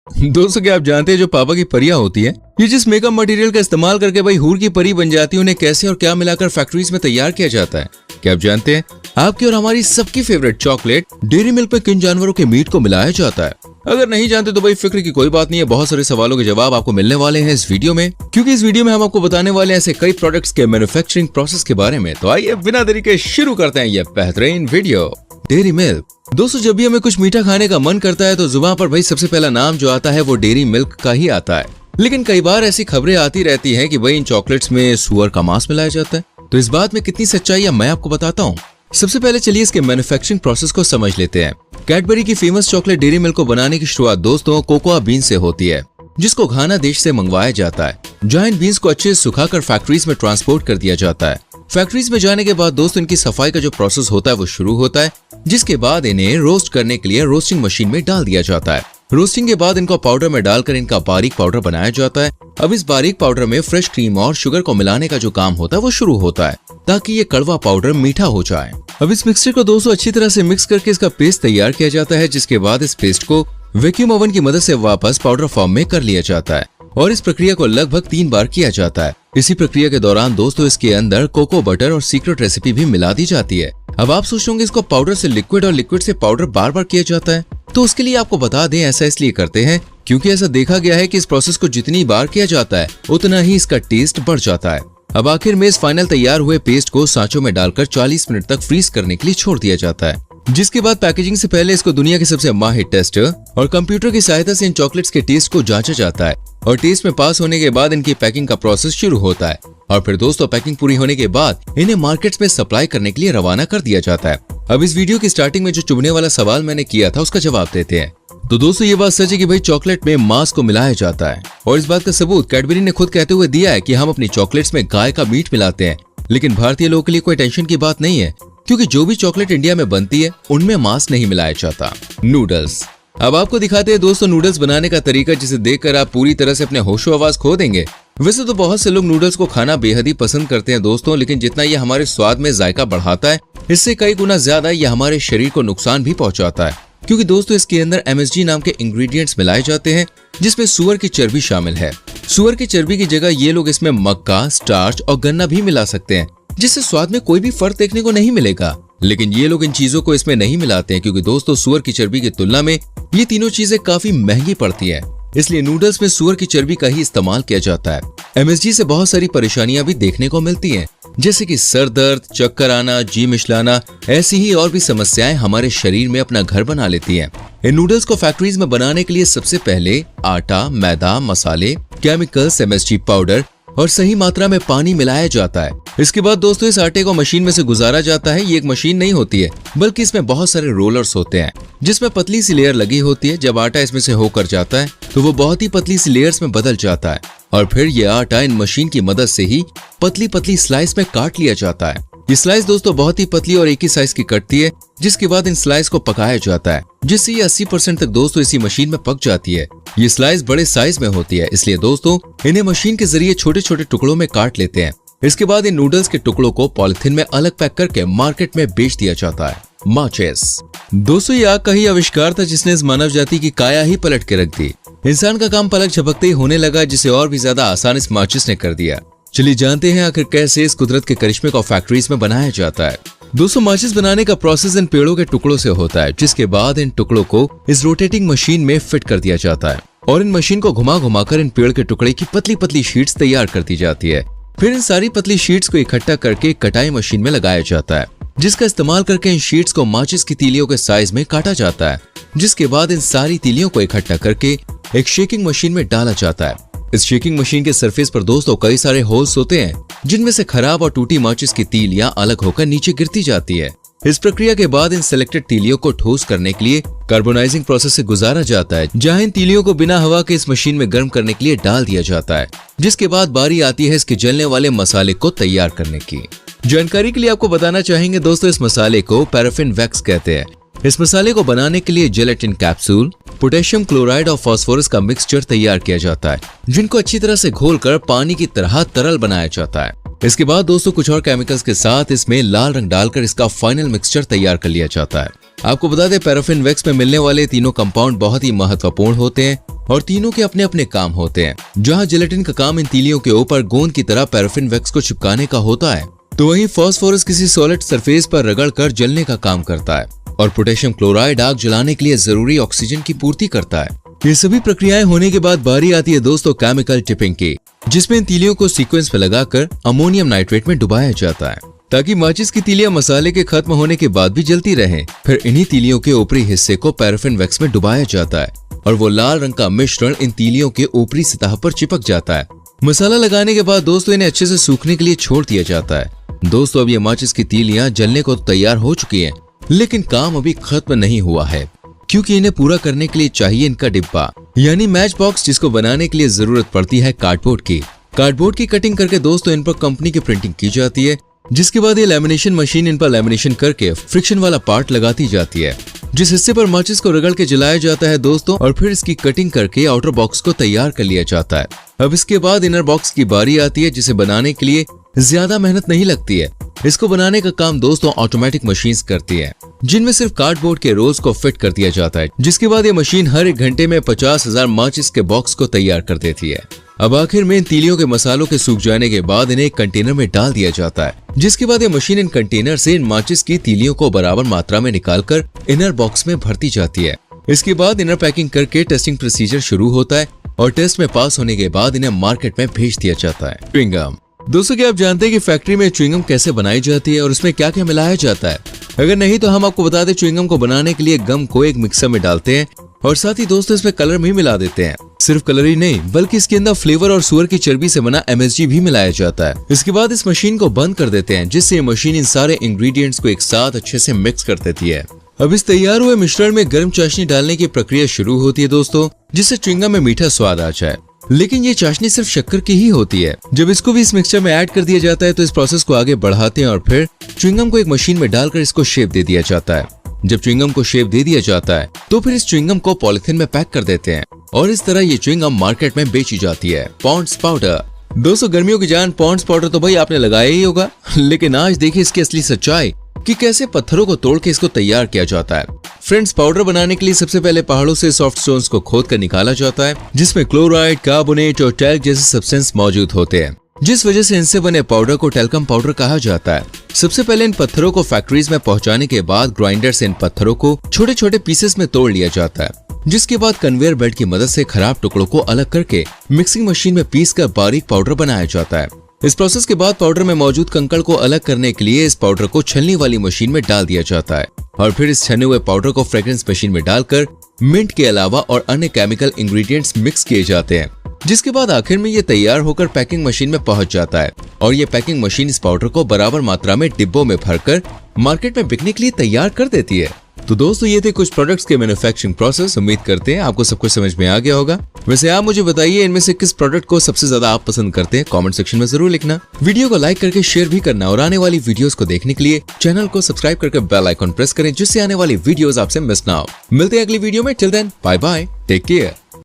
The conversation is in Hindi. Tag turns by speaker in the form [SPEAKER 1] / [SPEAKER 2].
[SPEAKER 1] दोस्तों क्या आप जानते हैं जो पापा की परियां होती हैं, ये जिस मेकअप मटेरियल का इस्तेमाल करके भाई हूर की परी बन जाती है, उन्हें कैसे और क्या मिलाकर फैक्ट्रीज में तैयार किया जाता है? क्या आप जानते हैं आपकी और हमारी सबकी फेवरेट चॉकलेट डेयरी मिल्क में किन जानवरों के मीट को मिलाया जाता है? अगर नहीं जानते तो भाई फिक्र की कोई बात नहीं है, बहुत सारे सवालों के जवाब आपको मिलने वाले हैं इस वीडियो में, क्योंकि इस वीडियो में हम आपको बताने वाले हैं ऐसे कई प्रोडक्ट्स के मैन्युफैक्चरिंग प्रोसेस के बारे में। तो आइए बिना देरी के शुरू करते हैं ये बेहतरीन वीडियो। Dairy milk. दोस्तों जब भी हमें कुछ मीठा खाने का मन करता है तो जुबान पर भाई सबसे पहला नाम जो आता है वो डेयरी मिल्क का ही आता है। लेकिन कई बार ऐसी खबरें आती रहती हैं कि भाई इन चॉकलेट्स में सुअर का मांस मिलाया जाता है। तो इस बात में कितनी सच्चाई है मैं आपको बताता हूँ। सबसे पहले चलिए इसके मैन्युफैक्चरिंग प्रोसेस को समझ लेते हैं। कैडबरी की फेमस चॉकलेट डेयरी मिल्क को बनाने की शुरुआत दोस्तों कोकोआ बीन से होती है, जिसको घाना देश से मंगवाया जाता है। जहां इन बीन्स को अच्छे से सुखाकर फैक्ट्रीज में ट्रांसपोर्ट कर दिया जाता है। फैक्ट्रीज में जाने के बाद दोस्तों इनकी सफाई का जो प्रोसेस होता है वो शुरू होता है, जिसके बाद इन्हें रोस्ट करने के लिए रोस्टिंग मशीन में डाल दिया जाता है। रोस्टिंग के बाद इनको पाउडर में डालकर इनका बारीक पाउडर बनाया जाता है। अब इस बारीक पाउडर में फ्रेश क्रीम और शुगर को मिलाने का जो काम होता है वो शुरू होता है, ताकि ये कड़वा पाउडर मीठा हो जाए। अब इस मिक्सचर को दोस्तों अच्छी तरह से मिक्स करके इसका पेस्ट तैयार किया जाता है, जिसके बाद इस पेस्ट को वैक्यूम ओवन की मदद से वापस पाउडर फॉर्म में कर लिया जाता है और इस प्रक्रिया को लगभग 3 बार किया जाता है। इसी प्रक्रिया के दौरान दोस्तों इसके अंदर कोको बटर और सीक्रेट रेसिपी भी मिला दी जाती है। अब आप सोच होंगे इसको पाउडर से लिक्विड और लिक्विड से पाउडर बार बार किया जाता है, तो उसके लिए आपको बता दें ऐसा इसलिए करते हैं क्योंकि ऐसा देखा गया है कि इस प्रोसेस को जितनी बार किया जाता है उतना ही इसका टेस्ट बढ़ जाता है। अब आखिर में इस फाइनल तैयार हुए पेस्ट को सांचों में डालकर 40 मिनट तक फ्रीज करने के लिए छोड़ दिया जाता है, जिसके बाद पैकेजिंग से पहले इसको दुनिया के सबसे माहिर टेस्टर और कंप्यूटर की सहायता से इन चॉकलेट्स के टेस्ट को जांचा जाता है और टेस्ट में पास होने के बाद इनकी पैकिंग का प्रोसेस शुरू होता है और फिर दोस्तों पैकिंग पूरी होने के बाद इन्हें मार्केट्स में सप्लाई करने के लिए रवाना कर दिया जाता है। अब इस वीडियो की स्टार्टिंग में जो चुभने वाला सवाल मैंने किया था उसका जवाब देते हैं। तो दोस्तों ये बात सच है कि भाई चॉकलेट में मांस को मिलाया जाता है और इस बात का सबूत कैडबरी ने खुद कहते हुए दिया है कि हम अपनी चॉकलेट्स में गाय का मीट मिलाते हैं। लेकिन भारतीय लोगों के लिए कोई टेंशन की बात नहीं है, क्योंकि जो भी चॉकलेट इंडिया में बनती है उनमें मांस नहीं मिलाया जाता। नूडल्स। अब आपको दिखाते हैं दोस्तों नूडल्स बनाने का तरीका, जिसे देखकर आप पूरी तरह से अपने होशो आवाज खो देंगे। वैसे तो बहुत से लोग नूडल्स को खाना बेहद ही पसंद करते हैं दोस्तों, लेकिन जितना ये हमारे स्वाद में जायका बढ़ाता है इससे कई गुना ज्यादा ये हमारे शरीर को नुकसान भी पहुंचाता है, क्योंकि दोस्तों इसके अंदर MSG नाम के इंग्रेडिएंट्स मिलाए जाते हैं, जिसमें सुअर की चर्बी शामिल है। सुअर की चर्बी की जगह ये लोग इसमें मक्का, स्टार्च और गन्ना भी मिला सकते हैं, जिससे स्वाद में कोई भी फर्क देखने को नहीं मिलेगा। लेकिन ये लोग इन चीजों को इसमें नहीं मिलाते हैं, क्योंकि दोस्तों सुअर की चर्बी की तुलना में ये तीनों चीजें काफी महंगी पड़ती हैं। इसलिए नूडल्स में सुअर की चर्बी का ही इस्तेमाल किया जाता है। MSG से बहुत सारी परेशानियां भी देखने को मिलती हैं, जैसे कि सर दर्द, चक्कर आना, जी मिचलाना, ऐसी ही और भी समस्याएं हमारे शरीर में अपना घर बना लेती हैं। इन नूडल्स को फैक्ट्रीज में बनाने के लिए सबसे पहले आटा, मैदा, मसाले, केमिकल्स, MSG पाउडर और सही मात्रा में पानी मिलाया जाता है। इसके बाद दोस्तों इस आटे को मशीन में से गुजारा जाता है। ये एक मशीन नहीं होती है, बल्कि इसमें बहुत सारे रोलर्स होते हैं, जिसमें पतली सी लेयर लगी होती है। जब आटा इसमें से होकर जाता है तो वो बहुत ही पतली सी लेयर्स में बदल जाता है और फिर ये आटा इन मशीन की मदद से ही पतली पतली स्लाइस में काट लिया जाता है। ये स्लाइस दोस्तों बहुत ही पतली और एक ही साइज की कटती है, जिसके बाद इन स्लाइस को पकाया जाता है, जिससे ये 80% तक दोस्तों इसी मशीन में पक जाती है। ये स्लाइस बड़े साइज में होती है, इसलिए दोस्तों इन्हें मशीन के जरिए छोटे छोटे टुकड़ों में काट लेते हैं। इसके बाद इन नूडल्स के टुकड़ों को पॉलिथीन में अलग पैक करके मार्केट में बेच दिया जाता है। माचिस। दोस्तों ये आग का ही आविष्कार था जिसने इस मानव जाति की काया ही पलट के रख दी। इंसान का काम पलक झपकते ही होने लगा, जिसे और भी ज्यादा आसान इस माचिस ने कर दिया। चलिए जानते हैं आखिर कैसे इस कुदरत के करिश्मे को फैक्ट्रीज में बनाया जाता है। दोस्तों माचिस बनाने का प्रोसेस इन पेड़ों के टुकड़ों से होता है, जिसके बाद इन टुकड़ों को इस रोटेटिंग मशीन में फिट कर दिया जाता है और इन मशीन को घुमा घुमाकर इन पेड़ के टुकड़े की पतली पतली शीट्स तैयार कर दी जाती है। फिर इन सारी पतली शीट्स को इकट्ठा करके कटाई मशीन में लगाया जाता है, जिसका इस्तेमाल करके इन शीट्स को माचिस की तीलियों के साइज में काटा जाता है। जिसके बाद इन सारी तीलियों को इकट्ठा करके एक शेकिंग मशीन में डाला जाता है। इस शेकिंग मशीन के सरफेस पर दोस्तों कई सारे होल्स होते हैं, जिनमें से खराब और टूटी माचिस की तीलियां अलग होकर नीचे गिरती जाती है। इस प्रक्रिया के बाद इन सिलेक्टेड तीलियों को ठोस करने के लिए कार्बोनाइजिंग प्रोसेस से गुजारा जाता है, जहां इन तीलियों को बिना हवा के इस मशीन में गर्म करने के लिए डाल दिया जाता है। जिसके बाद बारी आती है इसके जलने वाले मसाले को तैयार करने की। जानकारी के लिए आपको बताना चाहेंगे दोस्तों इस मसाले को पैराफिन वैक्स कहते हैं। इस मसाले को बनाने के लिए जेलेटिन कैप्सूल, पोटेशियम क्लोराइड और फास्फोरस का मिक्सचर तैयार किया जाता है, जिनको अच्छी तरह से घोलकर पानी की तरह तरल बनाया जाता है। इसके बाद दोस्तों कुछ और केमिकल्स के साथ इसमें लाल रंग डालकर इसका फाइनल मिक्सचर तैयार कर लिया जाता है। आपको बता दें पैराफिन वैक्स में मिलने वाले तीनों कंपाउंड बहुत ही महत्वपूर्ण होते हैं और तीनों के अपने अपने काम होते हैं। जहां जिलेटिन का काम इन तीलियों के ऊपर गोंद की तरह पैराफिन वैक्स को चिपकाने का होता है, तो वहीं फास्फोरस किसी सॉलिड सरफेस पर रगड़ कर जलने का काम करता है और पोटेशियम क्लोराइड आग जलाने के लिए जरूरी ऑक्सीजन की पूर्ति करता है। ये सभी प्रक्रियाएं होने के बाद बारी आती है दोस्तों केमिकल टिपिंग की, जिसमें इन तीलियों को सीक्वेंस में लगाकर अमोनियम नाइट्रेट में डुबाया जाता है ताकि माचिस की तीलियां मसाले के खत्म होने के बाद भी जलती रहें। फिर इन्हीं तीलियों के ऊपरी हिस्से को पैराफिन वैक्स में डुबाया जाता है और वो लाल रंग का मिश्रण इन तीलियों के ऊपरी सतह पर चिपक जाता है। मसाला लगाने के बाद दोस्तों इन्हें अच्छे से सूखने के लिए छोड़ दिया जाता है। दोस्तों अब ये माचिस की तीलियां जलने को तैयार हो चुकी हैं, लेकिन काम अभी खत्म नहीं हुआ है क्योंकि इन्हें पूरा करने के लिए चाहिए इनका डिब्बा यानी मैच बॉक्स, जिसको बनाने के लिए जरूरत पड़ती है कार्डबोर्ड की। कार्डबोर्ड की कटिंग करके दोस्तों इन पर कंपनी की प्रिंटिंग की जाती है, जिसके बाद ये लैमिनेशन मशीन इन पर लैमिनेशन करके फ्रिक्शन वाला पार्ट लगाती जाती है, जिस हिस्से पर माचिस को रगड़ के जलाया जाता है दोस्तों, और फिर इसकी कटिंग करके आउटर बॉक्स को तैयार कर लिया जाता है। अब इसके बाद इनर बॉक्स की बारी आती है, जिसे बनाने के लिए ज्यादा मेहनत नहीं लगती है। इसको बनाने का काम दोस्तों ऑटोमेटिक मशीन्स करती है, जिनमें सिर्फ कार्डबोर्ड के रोल्स को फिट कर दिया जाता है, जिसके बाद ये मशीन हर 1 घंटे में 50,000 माचिस के बॉक्स को तैयार कर देती है। अब आखिर में इन तीलियों के मसालों के सूख जाने के बाद इन्हें एक कंटेनर में डाल दिया जाता है, जिसके बाद ये मशीन इन कंटेनर से इन माचिस की तीलियों को बराबर मात्रा में निकालकर इनर बॉक्स में भरती जाती है। इसके बाद इनर पैकिंग करके टेस्टिंग प्रोसीजर शुरू होता है और टेस्ट में पास होने के बाद इन्हें मार्केट में भेज दिया जाता है। च्युइंगम दोस्तों, क्या आप जानते हैं कि फैक्ट्री में च्युइंगम कैसे बनाई जाती है और उसमें क्या क्या मिलाया जाता है? अगर नहीं तो हम आपको बता दें, च्युइंगम को बनाने के लिए गम को एक मिक्सर में डालते हैं और साथ ही दोस्तों इसमें कलर भी मिला देते हैं। सिर्फ कलर ही नहीं बल्कि इसके अंदर फ्लेवर और सुअर की चर्बी से बना MSG भी मिलाया जाता है। इसके बाद इस मशीन को बंद कर देते हैं, जिससे ये मशीन इन सारे इंग्रेडिएंट्स को एक साथ अच्छे से मिक्स कर देती है। अब इस तैयार हुए मिश्रण में गर्म चाशनी डालने की प्रक्रिया शुरू होती है दोस्तों, जिससे च्युइंगम में मीठा स्वाद आ जाए। लेकिन ये चाशनी सिर्फ शक्कर की ही होती है। जब इसको भी इस मिक्सचर में ऐड कर दिया जाता है तो इस प्रोसेस को आगे बढ़ाते हैं और फिर च्युइंगम को एक मशीन में डालकर इसको शेप दे दिया जाता है। जब च्युइंगम को शेप दे दिया जाता है तो फिर इस च्युइंगम को पॉलिथीन में पैक कर देते हैं और इस तरह ये च्युइंगम मार्केट में बेची जाती है। पॉन्ड्स पाउडर दोस्तों, गर्मियों की जान पॉन्ड्स पाउडर तो भाई आपने लगाया ही होगा, लेकिन आज देखिए इसकी असली सच्चाई कि कैसे पत्थरों को तोड़ के इसको तैयार किया जाता है। फ्रेंड्स, पाउडर बनाने के लिए सबसे पहले पहाड़ों से सॉफ्ट स्टोन्स को खोद कर निकाला जाता है, जिसमें क्लोराइड, कार्बोनेट और टैल्क जैसे सब्सटेंस मौजूद होते हैं, जिस वजह से इनसे बने पाउडर को टैल्कम पाउडर कहा जाता है। सबसे पहले इन पत्थरों को फैक्ट्रीज में पहुंचाने के बाद ग्राइंडर से इन पत्थरों को छोटे छोटे पीसेस में तोड़ लिया जाता है, जिसके बाद कन्वेयर बेल्ट की मदद से खराब टुकड़ों को अलग करके मिक्सिंग मशीन में पीसकर बारीक पाउडर बनाया जाता है। इस प्रोसेस के बाद पाउडर में मौजूद कंकड़ को अलग करने के लिए इस पाउडर को छलनी वाली मशीन में डाल दिया जाता है और फिर इस छने हुए पाउडर को फ्रेग्रेंस मशीन में डालकर मिंट के अलावा और अन्य केमिकल इंग्रेडिएंट्स मिक्स किए जाते हैं, जिसके बाद आखिर में ये तैयार होकर पैकिंग मशीन में पहुंच जाता है और ये पैकिंग मशीन इस पाउडर को बराबर मात्रा में डिब्बों में भरकर मार्केट में बिकने के लिए तैयार कर देती है। तो दोस्तों ये थे कुछ प्रोडक्ट्स के मैन्युफैक्चरिंग प्रोसेस। उम्मीद करते हैं आपको सब कुछ समझ में आ गया होगा। वैसे आप मुझे बताइए इनमें से किस प्रोडक्ट को सबसे ज्यादा आप पसंद करते हैं, कमेंट सेक्शन में जरूर लिखना। वीडियो को लाइक करके शेयर भी करना और आने वाली वीडियोस को देखने के लिए चैनल को सब्सक्राइब करके बेल आइकॉन प्रेस करें, जिससे आने वाली वीडियोस आपसे मिस ना हो। मिलते हैं अगली वीडियो में। Till then bye bye, take care.